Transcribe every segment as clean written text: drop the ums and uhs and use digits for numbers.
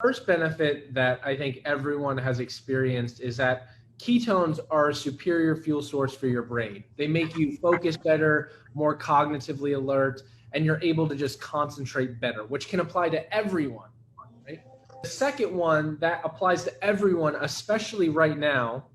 First benefit that I think everyone has experienced is that ketones are a superior fuel source for your brain. They make you focus better, more cognitively alert, and you're able to just concentrate better, which can apply to everyone, right? The second one that applies to everyone, especially right now,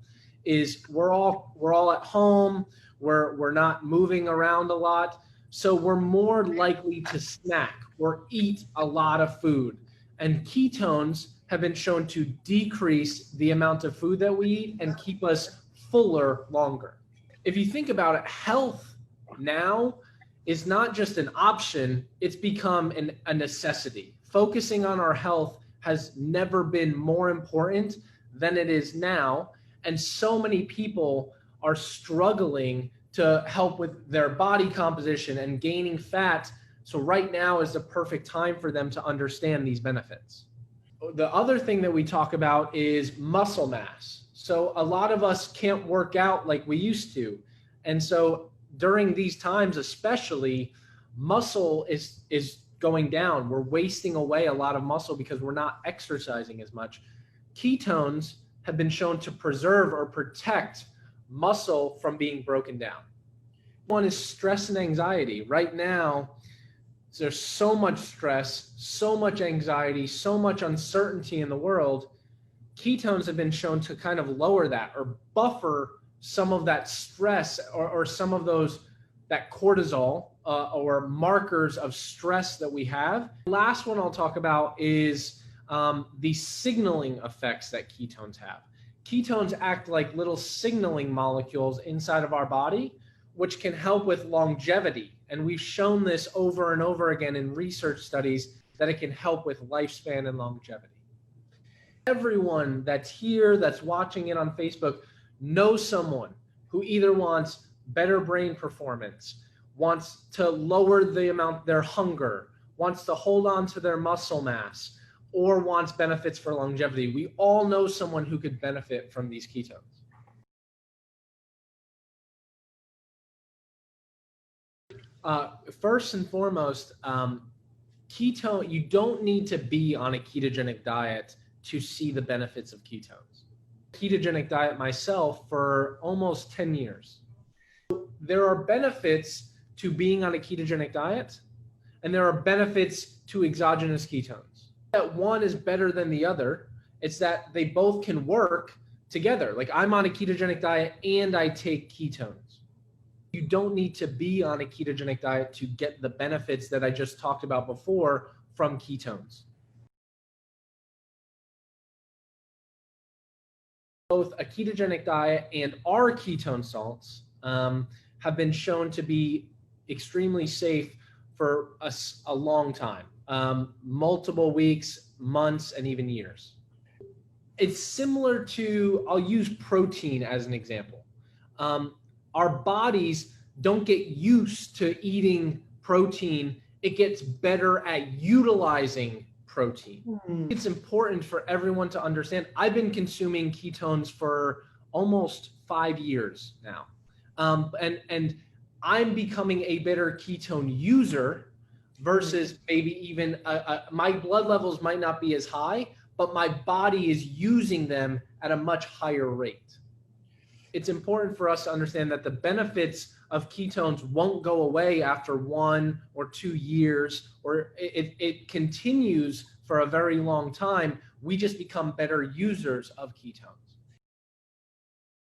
is we're all at home, we're not moving around a lot, so we're more likely to snack or eat a lot of food. And ketones have been shown to decrease the amount of food that we eat and keep us fuller longer. If you think about it, health now is not just an option, it's become a necessity. Focusing on our health has never been more important than it is now. And so many people are struggling to help with their body composition and gaining fat. So right now is the perfect time for them to understand these benefits. The other thing that we talk about is muscle mass. So a lot of us can't work out like we used to. And so during these times, especially, muscle is going down. We're wasting away a lot of muscle because we're not exercising as much. Ketones have been shown to preserve or protect muscle from being broken down. One is stress and anxiety. Right now, there's so much stress, so much anxiety, so much uncertainty in the world. Ketones have been shown to kind of lower that or buffer some of that stress or some of that cortisol or markers of stress that we have. The last one I'll talk about is the signaling effects that ketones have. Ketones act like little signaling molecules inside of our body, which can help with longevity. And we've shown this over and over again in research studies that it can help with lifespan and longevity. Everyone that's here, that's watching it on Facebook, knows someone who either wants better brain performance, wants to lower the amount their hunger, wants to hold on to their muscle mass, or wants benefits for longevity. We all know someone who could benefit from these ketones. First and foremost, you don't need to be on a ketogenic diet to see the benefits of ketones. Ketogenic diet myself for almost 10 years. There are benefits to being on a ketogenic diet, and there are benefits to exogenous ketones. That one is better than the other. It's that they both can work together. Like I'm on a ketogenic diet and I take ketones. You don't need to be on a ketogenic diet to get the benefits that I just talked about before from ketones. Both a ketogenic diet and our ketone salts have been shown to be extremely safe for a long time, multiple weeks, months, and even years. It's similar to, I'll use protein as an example. Our bodies don't get used to eating protein. It gets better at utilizing protein. It's important for everyone to understand. I've been consuming ketones for almost 5 years now. And I'm becoming a better ketone user versus maybe even my blood levels might not be as high, but my body is using them at a much higher rate. It's important for us to understand that the benefits of ketones won't go away after 1 or 2 years, or it continues for a very long time. We just become better users of ketones. It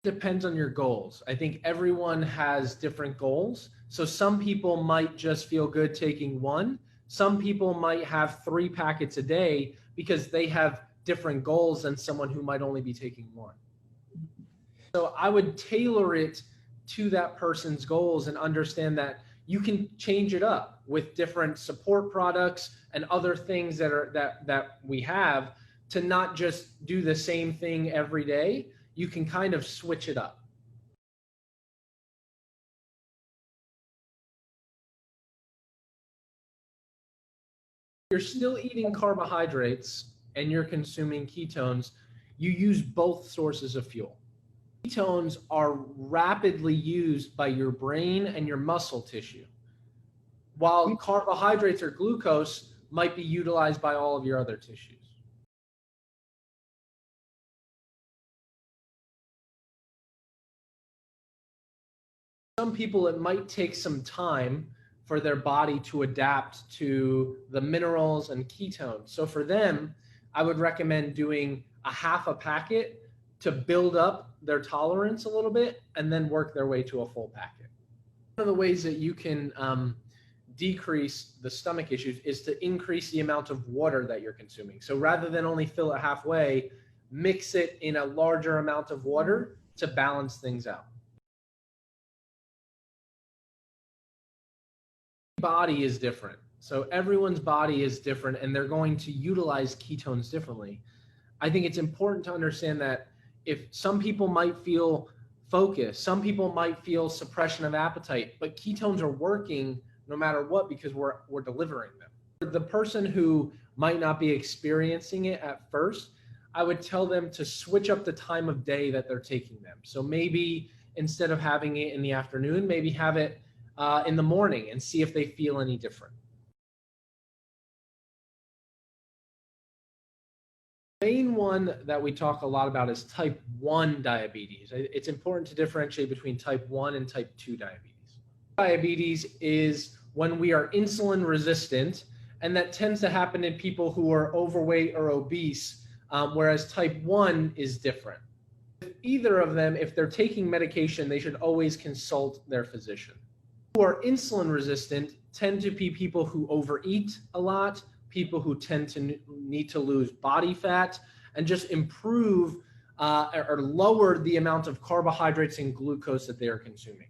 depends on your goals. I think everyone has different goals. So some people might just feel good taking one. Some people might have 3 packets a day because they have different goals than someone who might only be taking 1. So I would tailor it to that person's goals and understand that you can change it up with different support products and other things that we have to not just do the same thing every day. You can kind of switch it up. You're still eating carbohydrates and you're consuming ketones, you use both sources of fuel. Ketones are rapidly used by your brain and your muscle tissue. While carbohydrates or glucose might be utilized by all of your other tissues. Some people, it might take some time for their body to adapt to the minerals and ketones. So for them, I would recommend doing a half a packet to build up their tolerance a little bit and then work their way to a full packet. One of the ways that you can decrease the stomach issues is to increase the amount of water that you're consuming. So rather than only fill it halfway, mix it in a larger amount of water to balance things out. Body is different. So everyone's body is different and they're going to utilize ketones differently. I think it's important to understand that if some people might feel focused, some people might feel suppression of appetite, but ketones are working no matter what because we're delivering them. For the person who might not be experiencing it at first, I would tell them to switch up the time of day that they're taking them. So maybe instead of having it in the afternoon, maybe have it in the morning and see if they feel any different. The main one that we talk a lot about is type 1 diabetes. It's important to differentiate between type 1 and type 2 diabetes. Diabetes is when we are insulin resistant, and that tends to happen in people who are overweight or obese, whereas type 1 is different. Either of them, if they're taking medication, they should always consult their physician. Who are insulin resistant tend to be people who overeat a lot, people who tend to need to lose body fat, and just improve or lower the amount of carbohydrates and glucose that they are consuming.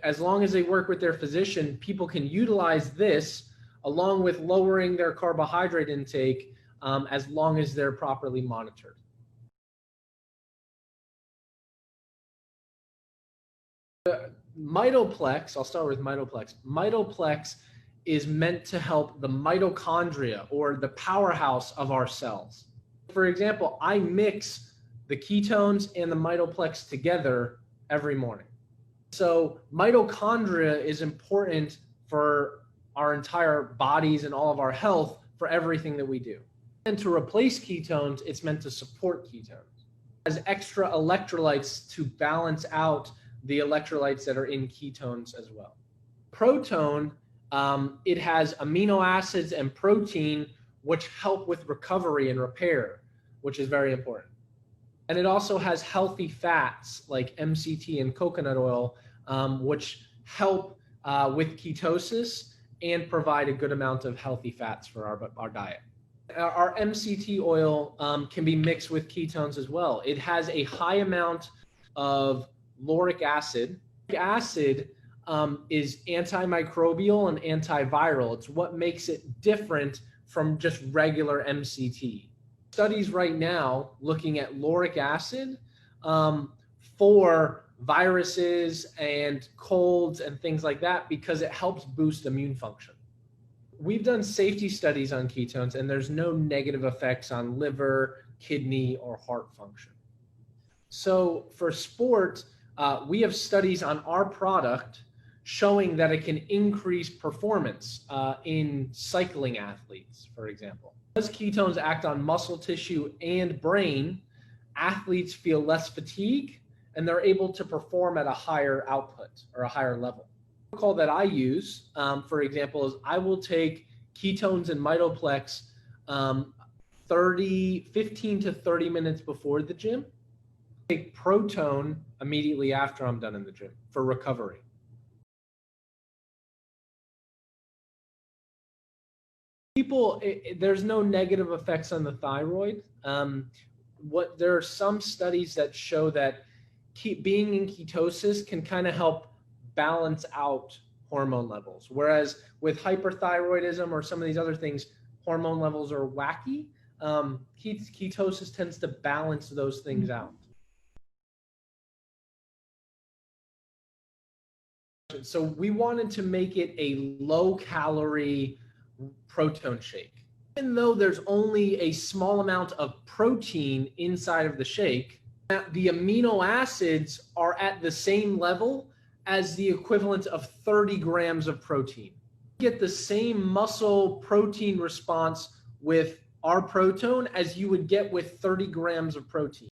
As long as they work with their physician, people can utilize this along with lowering their carbohydrate intake as long as they're properly monitored. Mitoplex, I'll start with mitoplex. Mitoplex is meant to help the mitochondria, or the powerhouse of our cells. For example, I mix the ketones and the mitoplex together every morning. So mitochondria is important for our entire bodies and all of our health for everything that we do. And to replace ketones, it's meant to support ketones. It has extra electrolytes to balance out the electrolytes that are in ketones as well. Proton, it has amino acids and protein, which help with recovery and repair, which is very important. And it also has healthy fats like MCT and coconut oil, which help with ketosis and provide a good amount of healthy fats for our diet. Our MCT oil can be mixed with ketones as well. It has a high amount of lauric acid. Acid is antimicrobial and antiviral. It's what makes it different from just regular MCT. Studies right now looking at lauric acid for viruses and colds and things like that because it helps boost immune function. We've done safety studies on ketones and there's no negative effects on liver, kidney, or heart function. So for sport, we have studies on our product showing that it can increase performance in cycling athletes, for example. Because ketones act on muscle tissue and brain, athletes feel less fatigue and they're able to perform at a higher output or a higher level. The protocol that I use, for example, is I will take ketones and mitoplex 15 to 30 minutes before the gym. Take proton immediately after I'm done in the gym for recovery. People, there's no negative effects on the thyroid. There are some studies that show that being in ketosis can kind of help balance out hormone levels. Whereas with hyperthyroidism or some of these other things, hormone levels are wacky. Ketosis tends to balance those things out. So we wanted to make it a low-calorie proton shake. Even though there's only a small amount of protein inside of the shake, the amino acids are at the same level as the equivalent of 30 grams of protein. get the same muscle protein response with our protein as you would get with 30 grams of protein.